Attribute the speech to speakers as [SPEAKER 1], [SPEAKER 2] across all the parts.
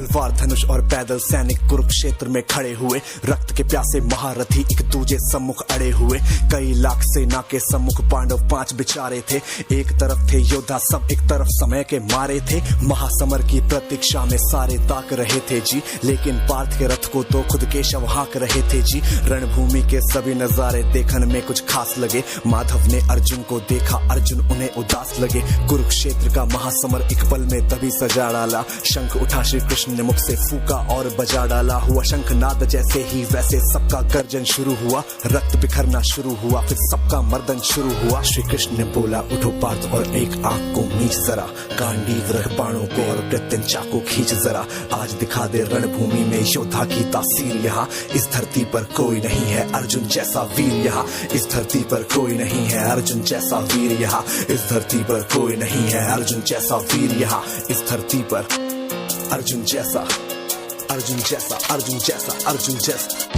[SPEAKER 1] तलवार धनुष और पैदल सैनिक कुरुक्षेत्र में खड़े हुए, रक्त के प्यासे महारथी एक दूजे सम्मुख अड़े हुए। कई लाख सेना के सम्मुख पांडव 5 बिचारे थे। एक तरफ थे योद्धा सब, एक तरफ समय के मारे थे। महासमर की प्रतीक्षा में सारे ताक रहे थे जी, लेकिन पार्थ के रथ को तो खुद केशव हाँक रहे थे जी। रणभूमि के सभी नजारे देखने में कुछ खास लगे। माधव ने अर्जुन को देखा, अर्जुन उन्हें उदास लगे। कुरुक्षेत्र का महासमर एक पल में तभी सजा डाला। शंख उठा श्री कृष्ण ने मुख से फूका और बजा डाला। हुआ शंखनाद जैसे ही वैसे सबका गर्जन शुरू हुआ। रक्त बिखरना शुरू हुआ, फिर सबका मर्दन शुरू हुआ। श्री कृष्ण ने बोला, उठो पार्थ और एक आंख को मीच जरा, गांडीव रख बाणों को और प्रत्यंचा को खींच जरा। आज दिखा दे रणभूमि में योद्धा की तासीर। यहाँ इस धरती पर कोई नहीं है अर्जुन जैसा वीर। यहाँ इस धरती पर कोई नहीं है अर्जुन जैसा वीर। यहाँ इस धरती पर कोई नहीं है अर्जुन जैसा वीर। यहाँ इस धरती पर अर्जुन जैसा, अर्जुन जैसा, अर्जुन जैसा, अर्जुन जैसा।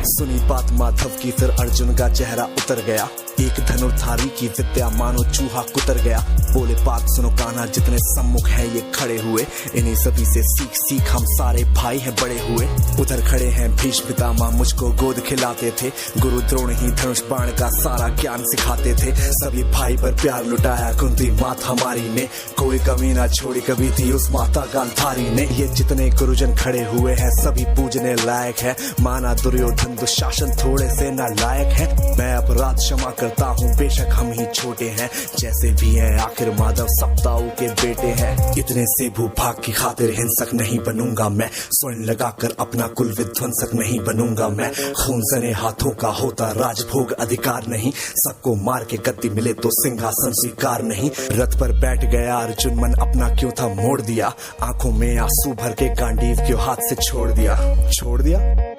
[SPEAKER 1] सुनी बात माधव की, फिर अर्जुन का चेहरा उतर गया। एक धनुर्धारी की विद्या मानो चूहा कुतर गया। बोले पार्थ सुनो कान्हा, जितने सम्मुख हैं ये खड़े हुए, इन्हीं सभी से सीख सीख हम सारे भाई हैं बड़े हुए। उधर खड़े हैं भीष्म पितामह, मुझको गोद खिलाते थे। गुरु द्रोण ही धनुष बाण का सारा ज्ञान सिखाते थे। सभी भाई पर प्यार लुटाया कुंती मात हमारी ने, कोई कमी ना छोड़ी कभी थी उस माता गांधारी ने। ये जितने गुरुजन खड़े हुए हैं सभी पूजने लायक है। माना दुर्योधन दुशासन थोड़े से नालायक है। मैं अपराध क्षमा करता हूँ, बेशक हम ही छोटे हैं, जैसे भी हैं आखिर माधव सप्ताऊ के बेटे हैं। इतने से भूभाग की खातिर हिंसक नहीं बनूंगा मैं, स्वर्ण लगाकर अपना कुल विध्वंसक नहीं बनूंगा मैं। खून सने हाथों का होता राजभोग अधिकार नहीं, सबको मार के गद्दी मिले तो सिंहासन स्वीकार नहीं। रथ पर बैठ गया अर्जुन, मन अपना क्यों था मोड़ दिया। आंखों में आंसू भर के गांडीव क्यों हाथ से छोड़ दिया। छोड़ दिया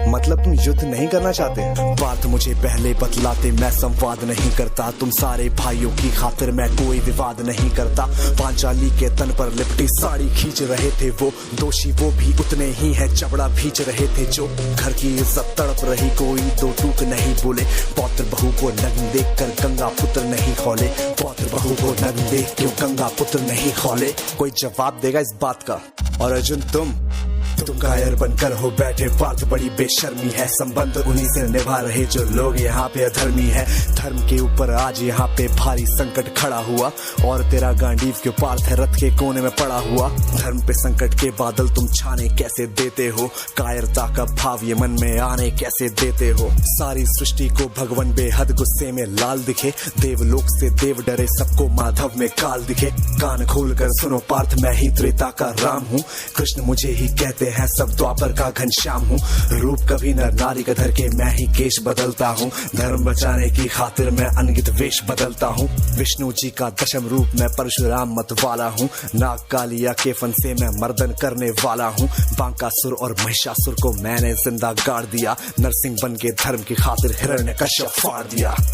[SPEAKER 1] मतलब तुम युद्ध नहीं करना चाहते। बात मुझे पहले बतलाते, मैं संवाद नहीं करता। तुम सारे भाइयों की खातिर मैं कोई विवाद नहीं करता। पांचाली के तन पर लिपटी साड़ी खींच रहे थे वो, दोषी वो भी उतने ही है, चबड़ा भींच रहे थे जो। घर की इज्जत तड़प रही, कोई दो टूक नहीं बोले। पौत्र बहू को नग्न देख कर गंगा पुत्र नहीं खौले। पौत्र बहू को नग्न देख क्यों गंगा पुत्र नहीं खौले। कोई जवाब देगा इस बात का। और अर्जुन तुम कायर बनकर हो बैठे, पार्थ बड़ी बेशर्मी है। संबंध उन्हीं से निभा रहे जो लोग यहाँ पे अधर्मी है। धर्म के ऊपर आज यहाँ पे भारी संकट खड़ा हुआ, और तेरा गांडीव क्यों पार्थ है रथ के कोने में पड़ा हुआ। धर्म पे संकट के बादल तुम छाने कैसे देते हो, कायरता का भाव ये मन में आने कैसे देते हो। सारी सृष्टि को भगवान बेहद गुस्से में लाल दिखे, देवलोक से देव डरे सबको माधव में काल दिखे। कान खोल कर सुनो पार्थ, मैं ही त्रेता का राम हूँ, कृष्ण मुझे ही कहते हैं सब द्वापर का घनश्याम हूँ। रूप कभी नर नारी का धर के मैं ही केश बदलता हूँ, धर्म बचाने की खातिर मैं अनगित वेश बदलता हूँ। विष्णु जी का दशम रूप मैं परशुराम मत वाला हूँ, नाग कालिया के फन से मैं मर्दन करने वाला हूँ। बांकासुर और महिषासुर को मैंने जिंदा गाड़ दिया, नरसिंह बन के धर्म की खातिर हिरण्यकश्यप फाड़ दिया।